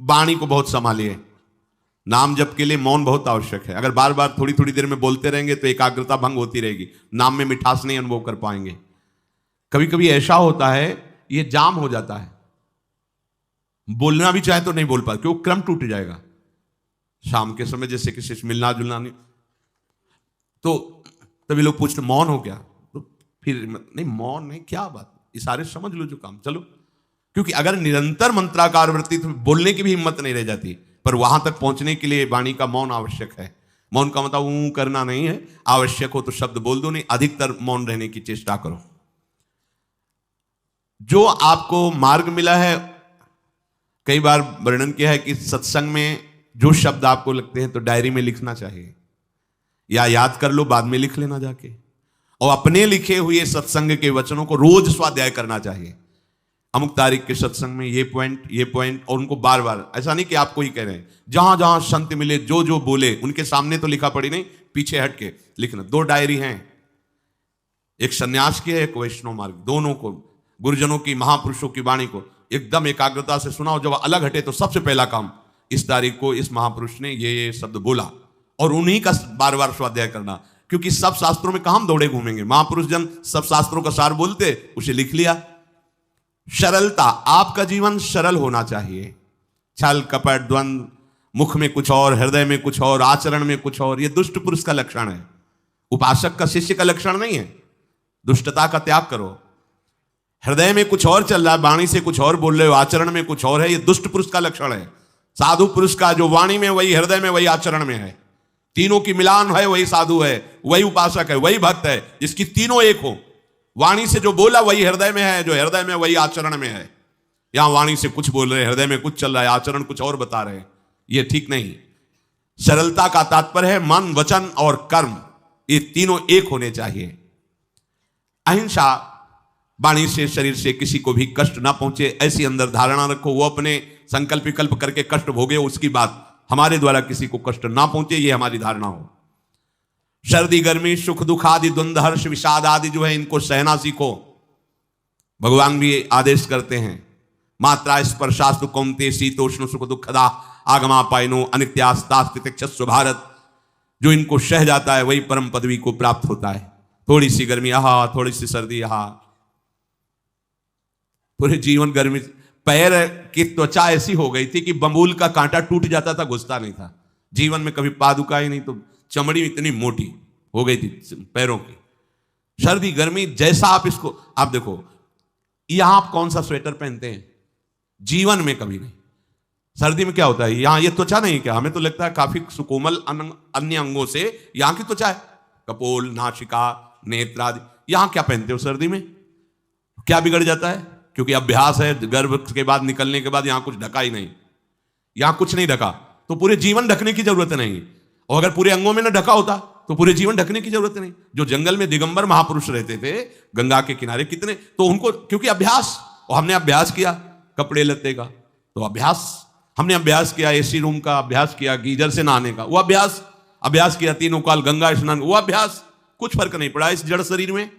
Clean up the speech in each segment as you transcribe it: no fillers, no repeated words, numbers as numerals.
वाणी को बहुत संभालिए। नाम जप के लिए मौन बहुत आवश्यक है। अगर बार बार थोड़ी थोड़ी देर में बोलते रहेंगे तो एकाग्रता भंग होती रहेगी, नाम में मिठास नहीं अनुभव कर पाएंगे। कभी कभी ऐसा होता है ये जाम हो जाता है, बोलना भी चाहे तो नहीं बोल पाते क्योंकि क्रम टूट जाएगा। शाम के समय जैसे किसी से मिलना जुलना नहीं, तो तभी लोग पूछते मौन हो क्या, तो फिर नहीं मौन नहीं, क्या बात, इशारे समझ लो जो काम, चलो। क्योंकि अगर निरंतर मंत्राकार वृत्ति तो बोलने की भी हिम्मत नहीं रह जाती, पर वहां तक पहुंचने के लिए वाणी का मौन आवश्यक है। मौन का मतलब ऊं करना नहीं है, आवश्यक हो तो शब्द बोल दो, नहीं अधिकतर मौन रहने की चेष्टा करो। जो आपको मार्ग मिला है, कई बार वर्णन किया है कि सत्संग में जो शब्द आपको लगते हैं तो डायरी में लिखना चाहिए, या याद कर लो बाद में लिख लेना जाके, और अपने लिखे हुए सत्संग के वचनों को रोज स्वाध्याय करना चाहिए। अमुक तारीख के सत्संग में ये पॉइंट, और उनको बार बार, ऐसा नहीं कि आपको ही कह रहे हैं, जहां जहां संत मिले जो जो बोले उनके सामने तो लिखा पड़ी नहीं, पीछे हट के लिखना। 2 डायरी हैं, एक सन्यास की है एक वैष्णव मार्ग, दोनों को गुरुजनों की महापुरुषों की वाणी को एकदम एकाग्रता से सुनाओ। जब अलग हटे तो सबसे पहला काम इस तारीख को इस महापुरुष ने ये शब्द बोला, और उन्हीं का बार बार स्वाध्याय करना। क्योंकि सब शास्त्रों में कहां हम दौड़े घूमेंगे, महापुरुष जन सब शास्त्रों का सार बोलते, उसे लिख लिया। सरलता, आपका जीवन सरल होना चाहिए। छल कपट द्वंद, मुख में कुछ और हृदय में कुछ और, आचरण में कुछ और, यह दुष्ट पुरुष का लक्षण है। उपासक का शिष्य का लक्षण नहीं है। दुष्टता का त्याग करो। हृदय में कुछ और चल रहा है, वाणी से कुछ और बोल रहे हो, आचरण में कुछ और है, यह दुष्ट पुरुष का लक्षण है। साधु पुरुष का जो वाणी में वही, हृदय में वही, आचरण में है, तीनों की मिलान है, वही साधु है, वही उपासक है, वही भक्त है, जिसकी तीनों एक हो। वाणी से जो बोला वही हृदय में है, जो हृदय में वही आचरण में है। यहां वाणी से कुछ बोल रहे, हृदय में कुछ चल रहा है, आचरण कुछ और बता रहे हैं, यह ठीक नहीं। सरलता का तात्पर्य है मन वचन और कर्म, ये तीनों एक होने चाहिए। अहिंसा, वाणी से शरीर से किसी को भी कष्ट ना पहुंचे, ऐसी अंदर धारणा रखो। वो अपने संकल्प विकल्प करके कष्ट भोगे, उसकी बात, हमारे द्वारा किसी को कष्ट ना पहुंचे, ये हमारी धारणा हो। सर्दी गर्मी सुख दुख आदि द्वंद्व हर्ष विषाद आदि जो है, इनको सहना सीखो। भगवान भी आदेश करते हैं, मात्रा स्पर्शास्तु कौन्तेय शीतोष्ण सुख दुखदा आगमापायनो अनित्यास्तास्तितिक्षस्व भारत। जो इनको सह जाता है वही परम पदवी को प्राप्त होता है। थोड़ी सी गर्मी आहा, थोड़ी सी सर्दी आहा, पूरे जीवन गर्मी। पैर की त्वचा ऐसी हो गई थी कि बबूल का कांटा टूट जाता था, घुसता नहीं था। जीवन में कभी पादुका ही नहीं, तो चमड़ी इतनी मोटी हो गई थी पैरों की। सर्दी गर्मी जैसा आप इसको, आप देखो यहां आप कौन सा स्वेटर पहनते हैं, जीवन में कभी नहीं। सर्दी में क्या होता है, यहां ये त्वचा नहीं क्या, हमें तो लगता है काफी सुकोमल अन्य अंगों से यहां की त्वचा है, कपोल नासिका नेत्र आदि। यहां क्या पहनते हो सर्दी में, क्या बिगड़ जाता है, क्योंकि अभ्यास है, गर्भ के बाद निकलने के बाद यहां कुछ ढका ही नहीं, यहां कुछ नहीं ढका, तो पूरे जीवन ढकने की जरूरत नहीं। और अगर पूरे अंगों में न ढका होता तो पूरे जीवन ढकने की जरूरत नहीं। जो जंगल में दिगंबर महापुरुष रहते थे गंगा के किनारे, कितने, तो उनको क्योंकि अभ्यास, और हमने अभ्यास किया कपड़े लत्ते का, तो अभ्यास, हमने अभ्यास किया एसी रूम का, अभ्यास किया गीजर से नहाने का, वो अभ्यास किया तीनों काल गंगा स्नान, वो अभ्यास, कुछ फर्क नहीं पड़ा इस जड़ शरीर में।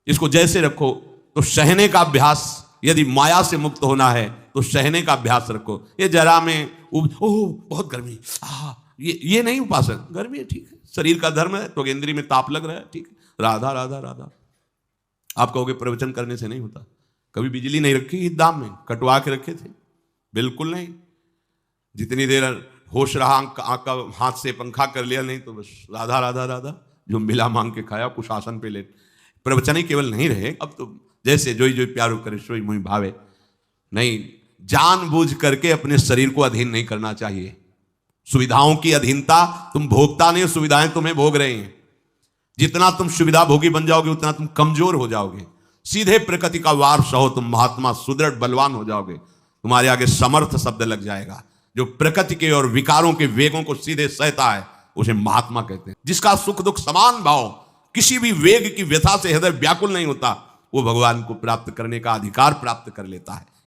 इसको जैसे रखो। तो सहने का अभ्यास, यदि माया से मुक्त होना है तो सहने का अभ्यास रखो। ये जरा में ओह बहुत गर्मी, ये नहीं उपासक, गर्मी है ठीक है, शरीर का धर्म है, तो इंद्रिय में ताप लग रहा है, ठीक है, राधा राधा राधा। आप कहोगे प्रवचन करने से नहीं होता। कभी बिजली नहीं रखी ईद दाम में, कटवा के रखे थे, बिल्कुल नहीं। जितनी देर होश रहा आंख का हाथ से पंखा कर लिया, नहीं तो बस राधा राधा राधा, जो मिला मांग के खाया, कुछ आसन पे लेट। प्रवचन ही केवल नहीं रहे, अब तो जैसे जोई जोई प्यारो करे सोई मोहि भावे, नहीं, जानबूझ करके अपने शरीर को अधीन नहीं करना चाहिए। सुविधाओं की अधीनता, तुम भोगता नहीं, सुविधाएं तुम्हें भोग रहे हैं। जितना तुम सुविधा भोगी बन जाओगे उतना तुम कमजोर हो जाओगे। सीधे प्रकृति का वार सहो, तुम महात्मा सुदृढ़ बलवान हो जाओगे। तुम्हारे आगे समर्थ शब्द लग जाएगा। जो प्रकृति के और विकारों के वेगों को सीधे सहता है उसे महात्मा कहते हैं। जिसका सुख दुख समान भाव, किसी भी वेग की व्यथा से हृदय व्याकुल नहीं होता, वो भगवान को प्राप्त करने का अधिकार प्राप्त कर लेता है।